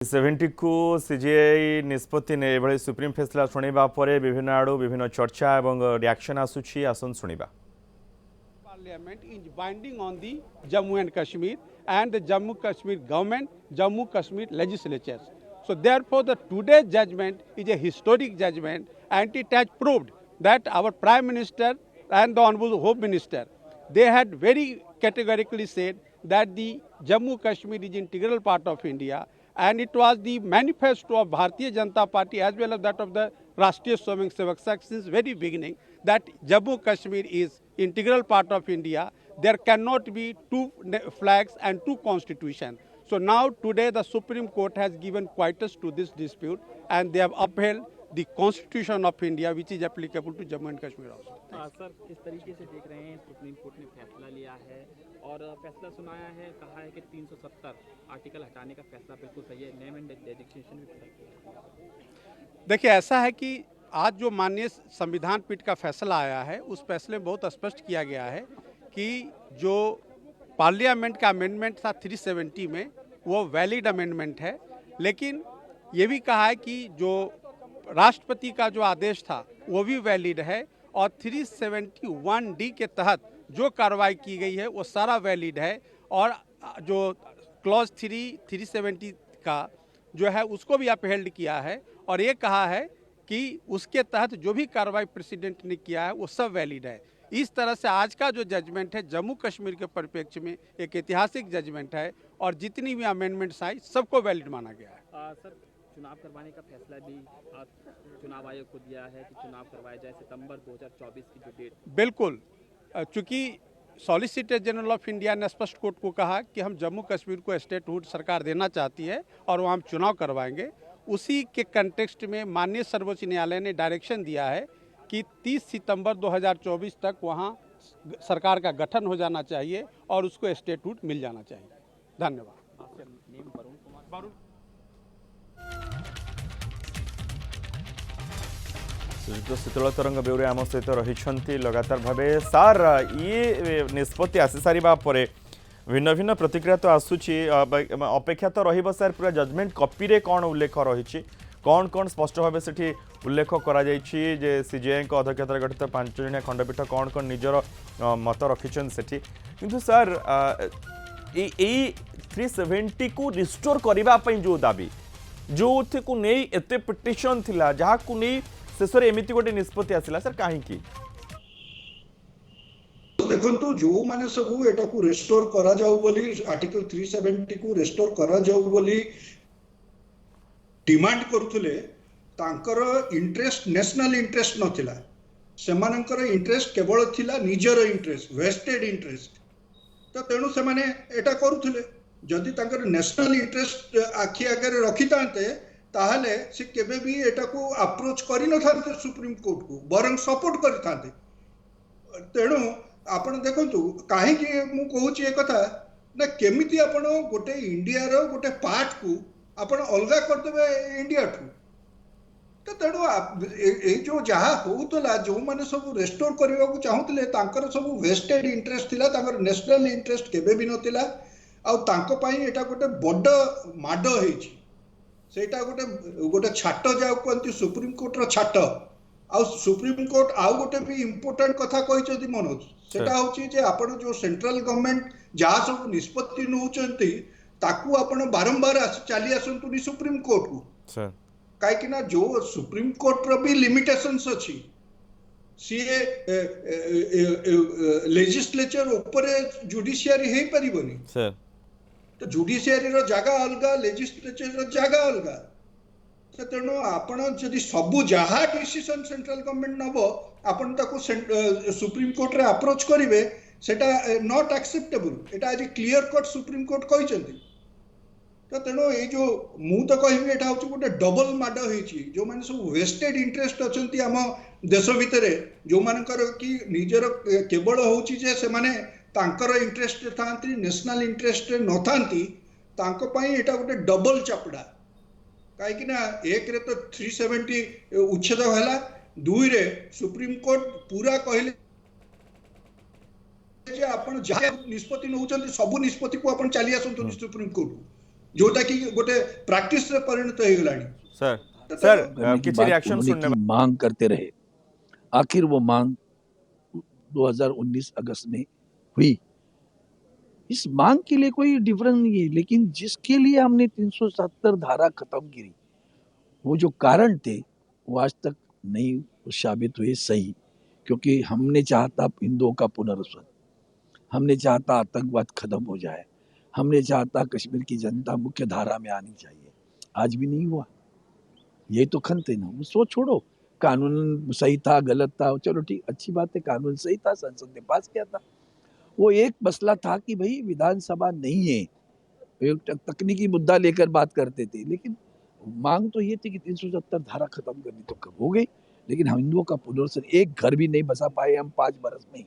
370 को सीजीआई निष्पत्ति ने एभली सुप्रीम फैसला शुणा पर विभिन्न आड़ू विभिन्न चर्चा एवं रिएक्शन आसुछि आसन शुणा। Parliament is binding on the Jammu and Kashmir and the Jammu Kashmir government, Jammu Kashmir legislatures. So therefore the today's judgment is a historic judgment and it has proved that our Prime Minister and the Honorable Home Minister, they had very categorically said that the Jammu Kashmir is integral part of India, and it was the manifesto of Bharatiya Janata Party as well as that of the Rashtriya Swayam Sevak Sangh since very beginning that Jammu Kashmir is integral part of India. There cannot be two flags and two constitutions. So now today the Supreme Court has given quietus to this dispute and they have upheld the Constitution of India which is applicable to Jammu and Kashmir also. Sir किस तरीके से देख रहे हैं supreme court ने फैसला लिया है और फैसला सुनाया है, कहा है कि 370 आर्टिकल हटाने का फैसला बिल्कुल सही है, नेम एंड डेजिग्नेशन भी सही है। देखिए ऐसा है कि आज जो माननीय संविधान पीठ का फैसला आया है उस फैसले में बहुत स्पष्ट किया गया है कि जो पार्लियामेंट का अमेंडमेंट था 370 में वो वैलिड अमेंडमेंट है, लेकिन ये भी कहा है कि जो राष्ट्रपति का जो आदेश था वो भी वैलिड है और 371D के तहत जो कार्रवाई की गई है वो सारा वैलिड है और जो क्लॉज 370 का जो है उसको भी अपहेल्ड किया है और ये कहा है कि उसके तहत जो भी कार्रवाई प्रेसिडेंट ने किया है वो सब वैलिड है। इस तरह से आज का जो जजमेंट है जम्मू कश्मीर के परिप्रेक्ष्य में एक ऐतिहासिक जजमेंट है और जितनी भी अमेंडमेंट्स आई सबको वैलिड माना गया है। सर चुनाव करवाने का फैसला भी चुनाव आयोग को दिया है कि चुनाव करवाया जाए सितंबर 2024 की जो डेट। बिल्कुल, चूँकि सॉलिसिटर जनरल ऑफ इंडिया ने स्पष्ट कोर्ट को कहा कि हम जम्मू कश्मीर को स्टेटहुड सरकार देना चाहती है और वहाँ हम चुनाव करवाएंगे, उसी के कंटेक्स्ट में माननीय सर्वोच्च न्यायालय ने डायरेक्शन दिया है कि 30 सितंबर 2024 तक वहाँ सरकार का गठन हो जाना चाहिए और उसको स्टेटहुड मिल जाना चाहिए। धन्यवाद। शीतल तरंग बेउरे आम सहित रही लगातार भावे सार ये निष्पत्ति आसी सारा पर भिन्न भिन्न प्रतिक्रिया तो आसूची, अपेक्षा तो रही सार पूरा जजमेंट कॉपी रे कौन उल्लेख रही कौन कौन स्पष्ट भाव से उल्लेख कर सीजीआई अध्यक्षतार गठित 5 जणिया खंडपीठ कौन कौन निजर मत रखिंट से किंतु सार 370 को रिस्टोर करने जो दाबी जो को नहीं एत पिटिशन थिला जहाँ को नहीं शेष एमती गोटे निष्पत्ति आसला सर कहीं देखो जो माने सब एटा को रेस्टोर करा जाऊ बोली आर्टिकल 370 को रेस्टोर करा जाऊ बोली डिमांड करथुले तांकर इंटरेस्ट नेशनल इंटरेस्ट नथिला, सेमानकर इंटरेस्ट केवल थिला निजर इंटरेस्ट वेस्टेड इंटरेस्ट। तो तेणु से माने एटा करूथुले जदि तांकर नेशनल इंटरेस्ट आखि आगे रखी तांते ताहले से केबे भी एटा को अप्रोच करि न थांते सुप्रीम कोर्ट को बरं सपोर्ट करि थांते। तेणु आपण देखंतु काहे कि मु कहूची ए कथा ना केमिति आपण गोटे इंडिया रो गोटे पार्ट को आपण अलगा कर देबे इंडिया ठू। तो तेणु ए जो जहा होतला जो माने सब रेस्टोर करबा को चाहुतले तांकर सब वेस्टेड इंटरेस्ट थिला, तांकर नेशनल इंटरेस्ट केबे भी नथिला आ तांको पई एटा गोटे बड माड हेची, सेटा गोटे गोटे छाट जाऊ कहती सुप्रीम कोर्ट रो छाट आ सुप्रीम कोर्ट आउ गोटे भी इम्पोर्टेंट कथा कहिसथि मनोज सेटा होची जे आपण जो सेंट्रल गवर्नमेंट जहा सब निष्पत्ति नउचंती ताकू आपण बारंबार चली आसंतुनी सुप्रीम कोर्ट को सर काहे ना जो सुप्रीम कोर्ट रो भी लिमिटेशंस अछि सी लेजिस्लेचर ऊपर जुडिशियरी हे परिबनी सर। तो जुडिशियरी रो जगह अलगा लेजिस्लेचर रो जगह अलगा। तो तेणु आपण जदि सबू जहा डिसीजन सेंट्रल गवर्नमेंट नबो आपण ताकू सुप्रीम कोर्ट रे अप्रोच करिवे सेटा नॉट एक्सेप्टेबल। एटा आज क्लियर कट सुप्रीम कोर्ट कहिसथि। तो तेणु ये जो मु तो कहबी एटा होची गोटे डबल माड होईची जो माने सब वेस्टेड इंटरेस्ट अछंती आम देश भितरे जो मानकर कि निजर केवल होची जे से माने तांकर इंटरेस्ट थांती नेशनल इंटरेस्ट न थांती तांको पई एटा गोटे डबल चापड़ा। काहे ना एक रे तो 370 उच्छेद होला, दुई रे सुप्रीम कोर्ट पूरा कहले जे आपण जहा निष्पत्ति नउचंती सब निष्पत्ति को आपण चली आसंतु सुप्रीम कोर्ट। जोटा कि गोटे प्रैक्टिस रे परिणत हो गलानी। सर तो सर करने की किसी बात रिएक्शन उन्होंने सुनने की, मांग करते रहे। आखिर वो मांग 2019 अगस्त में हुई। इस मांग के लिए कोई डिफरेंस नहीं है, लेकिन जिसके लिए हमने 370 धारा खत्म की, वो जो कारण थे वो आज तक नहीं साबित हुए सही, क्योंकि हमने चाहता हिंदुओं का पुनर्वसन, हमने चाहता आतंकवाद खत्म हो जाए, हमने चाहता कश्मीर की जनता मुख्य धारा में आनी चाहिए। आज भी नहीं हुआ। यही तो खंत है ना। वो छोड़ो, कानून सही था गलत था, चलो ठीक, अच्छी बात है, कानून सही था, संसद ने पास किया था। वो एक मसला था कि भाई विधानसभा नहीं है, एक तकनीकी मुद्दा लेकर बात करते थे, लेकिन मांग तो ये थी कि 370 धारा खत्म करनी, तो कब हो गई। लेकिन हम हिंदुओं का पुनर्वसन, एक घर भी नहीं बसा पाए हम 5 बरस में,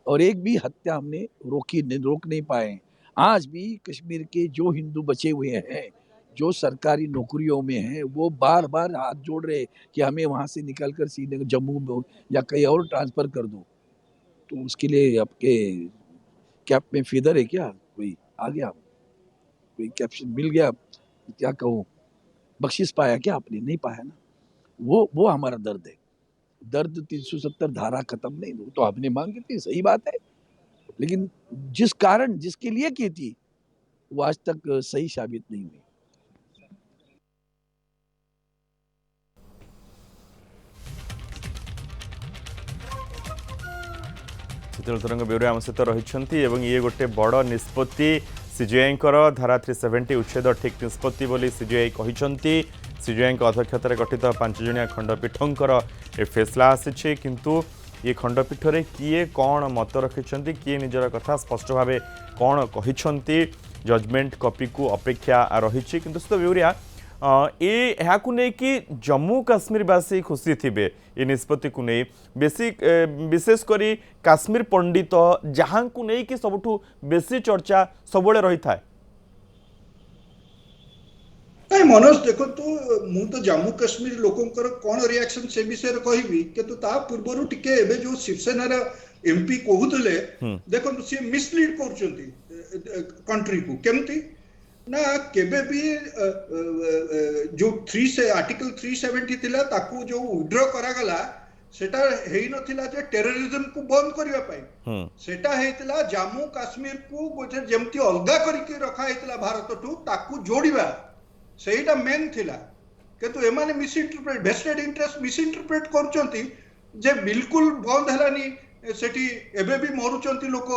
और एक भी हत्या हमने रोक नहीं पाए। आज भी कश्मीर के जो हिंदू बचे हुए हैं, जो सरकारी नौकरियों में हैं, वो बार बार हाथ जोड़ रहे कि हमें वहां से निकल कर सीधे जम्मू में या कहीं और ट्रांसफर कर दो। तो उसके लिए आपके कैप में फीदर है क्या? कोई आ गया, कोई कैप्शन मिल गया, क्या कहूँ, बख्शिश पाया क्या आपने? नहीं पाया ना। वो हमारा दर्द है। दर्द 370 धारा खत्म नहीं, तो आपने मांग की थी, सही बात है, लेकिन जिस कारण जिसके लिए की थी वो आज तक सही साबित नहीं हुई। शीतल तरंग ब्यूरो आम सहित रही ये गोटे बड़ निष्पत्ति सीजीआई धारा 370 उच्छेद ठीक निष्पत्ति बोली सीजीआई कहते। सीजीआई अध्यक्षतार गठित 5 जणिया खंडपीठंकर ए फैसला आसी, किंतु ये खंडपीठ रे किए कौन मत रखिंट, किए निजर कथा स्पष्ट भाव कौन कहते, जजमेंट कॉपी को अपेक्षा रही। किंतु सहित ब्यूरिया यहाँ कि जम्मू काश्मीरवासी खुशी थे ये निष्पत्ति को नहीं, विशेष करी काश्मीर पंडित जहाँ को नहीं कि सबुठु बेसी चर्चा सब रही था। नहीं मनोज देखो, तो मु तो जम्मू काश्मीर लोकंकर कौन रिएक्शन से विषय कहबी, किंतु ता पूर्व टिके एबे जो शिवसेनार एमपी कहूले, देखो सी मिसलीड करछंती कंट्री को केमती ना, केबे भी जो आर्टिकल 370 थिला ताकू जो विड्रॉ करा गला सेटा हेई नथिला जे टेररिज्म को बंद करिया पाई, सेटा हेतिला जम्मू काश्मीर को गोटे जेमती अलगा करके रखा हेतिला भारत ठू ताकू जोड़िबा, सेटा मेन थिला। किंतु एमाने misinterpret, vested interest misinterpret करचंती जे बिल्कुल बंद हलानी, सेठी एबे भी मरुचंती लोक,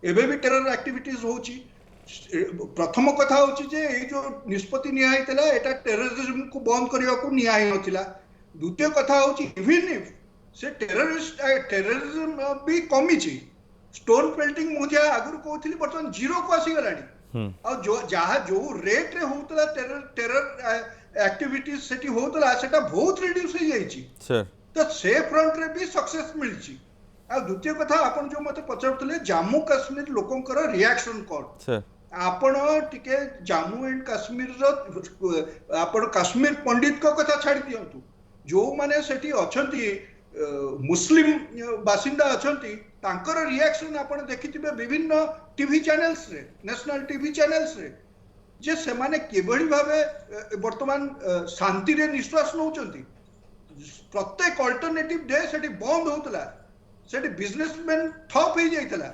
एबे भी टेरर एक्टिविटीज होची। प्रथम कथा होची जे ए जो निष्पत्ति नियायतला एटा टेररिज्म को बंद करिया को नियाय नथिला। द्वितीय कथा होची इवन इफ से टेररिज्म भी कमी छी, स्टोन पेल्टिंग मुझे आगुर कहथिली बर्तमान जीरो को आसी गलानी, और जो जहा जो रेट रे होतला टेरर एक्टिविटीज सेठी होतला सेटा बहुत रिड्यूस हो जाईची, तो से फ्रंट रे भी सक्सेस मिलची। आ द्वितीय कथा आपण जो मते पचारतले जम्मू काश्मीर लोकंकर रिएक्शन कोन, आपण टिके जम्मू एंड काश्मीर रो आपण काश्मीर पंडित को कथा छाड़ी दियंतु, जो माने सेठी अछंती मुस्लिम बासिंदा अछंती तांकर रिएक्शन आपण देखिथिबे विभिन्न टीवी चैनल्स रे, नेशनल टीवी चैनल्स रे, जे से माने केबळी भाबे वर्तमान शांति रे निश्वास नउचंती। प्रत्येक अल्टरनेटिव डे सेठी बंद होतला, सेठी बिजनेसमैन ठप हो जाइतला,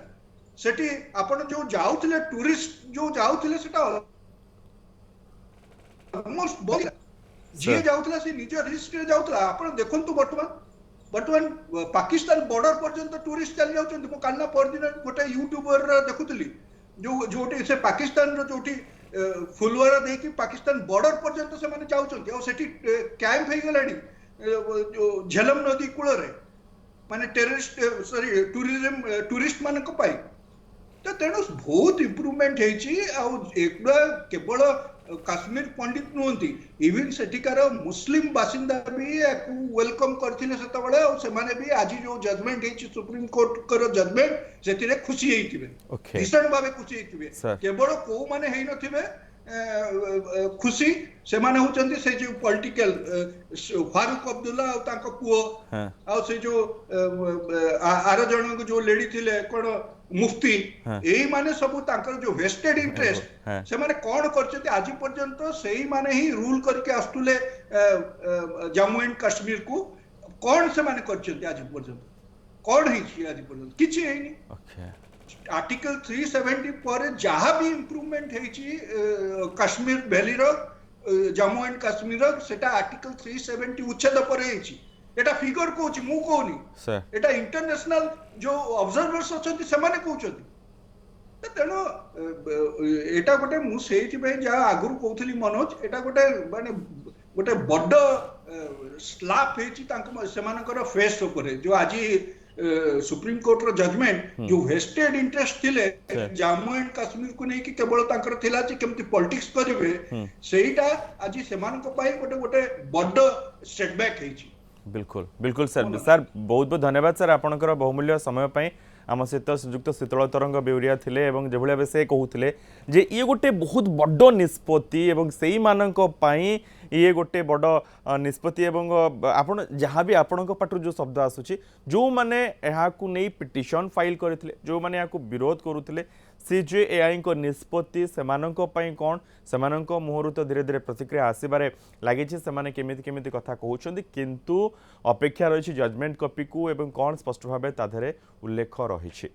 सेठी आपण जो जाउथले टूरिस्ट जो जाउथले सेटा ऑलमोस्ट बंद, जे जाउथला से निज रिस्क रे जाउथला। आपण देखंतु वर्तमान पाकिस्तान बॉर्डर पर्यंत टूरिस्ट चल जाउछन। मो कालना पर दिन गोटे यूट्यूबर देखुतली जो जोटी से पाकिस्तान रो जोटी फुलवारा देखि पाकिस्तान बॉर्डर पर्यंत से माने जाउछन, और सेठी कैंप हे गलाडी जो झेलम नदी कूल रे, माने टेररिस्ट सॉरी टूरिस्ट मान को पाई। तो तेणु बहुत इम्प्रूवमेंट होती, केवल काश्मीर पंडित नुहति, इवन सेठिकार मुस्लिम बासिंदा भी वेलकम करथिले सेतबेले, और से माने भी आज जो जजमेंट हेछि सुप्रीम कोर्ट कर जजमेंट सेतिरे खुशी हेतिबे, भीषण भाबे खुशी हेतिबे। केवल को माने हेइ नथिबे खुशी ସେମାନେ ହଉଛନ୍ତି ସେ ଯୋଉ ପଲିଟିକାଲ ଫାରୁକ ଅବଦୁଲ୍ଲା ଆଉ ତାଙ୍କ ପୁଅ ଆଉ ସେ ଯୋଉ ଆର ଜଣଙ୍କୁ ଯୋଉ ଲେଡି ଥିଲେ କଣ ମୁଫତି ଏଇ ମାନେ ସବୁ ତାଙ୍କର ଯୋଉ ଭେଷ୍ଟେଡ ଇଣ୍ଟରେଷ୍ଟ ସେମାନେ କଣ କରିଛନ୍ତି ଆଜି ପର୍ଯ୍ୟନ୍ତ ସେଇମାନେ ହିଁ ରୁଲ କରିକି ଆସୁଥିଲେ ଜାମ୍ମୁ ଆଣ୍ଡ କାଶ୍ମୀର କୁ କଣ ସେମାନେ କରିଛନ୍ତି ଆଜି ପର୍ଯ୍ୟନ୍ତ କଣ ହେଇଛି ଆଜି ପର୍ଯ୍ୟନ୍ତ କିଛି ହେଇନି आर्टिकल 370 पर जहाँ भी improvement Kashmir valley Jammu and Kashmir सेटा आर्टिकल 370 उच्छेद पर एटा फिगर कहूँ मु कहूनी एटा इंटरनेशनल जो ऑब्जर्वर्स अच्छे से तेणु एटा गोटे मुझे जहाँ आगुरी कहूली मनोज एटा गोटे माने गोटे बड़ स्लैप होकर फेस उपरे जो आज सुप्रीम कोर्ट रो जजमेंट जो वेस्टेड इंटरेस्ट थिले जम्मू एंड काश्मीर को नहीं कि केवल तांकर थिला जे केमती पॉलिटिक्स करिवे सेटा आज सेमानक पई गोटे गोटे बड़ सेटबैक हेछि बिल्कुल बिल्कुल सर सर बहुत बहुत धन्यवाद सर आपनकर बहुमूल्य समय पई आम सहित श्रीजुक्त शीतल तरंग बेउरिया थिले एवं जेभଳି भाबे से कहूथिले जे ये गोटे बहुत बड़ निष्पत्ति एवं सेही मानक पई ये गोटे बड़ निष्पत्ति एवं आपण जहाँ भी आपण पाटर जो शब्द आसूची जो माने यहाँ नहीं पिटिशन फाइल करथिले जो माने यहाँ विरोध करुथिले CJAI को निष्पत्ति सेमानक पई कोन सेमानक मुहूर्त तो धीरे धीरे प्रतिक्रिया आसीबारे लागिछि सेमाने केमिति केमिति कथा कहउछन्ति किंतु अपेक्षा रहिछि जजमेंट कॉपी को एवं कोन स्पष्ट भाबे ताधरे उल्लेख रहिछि।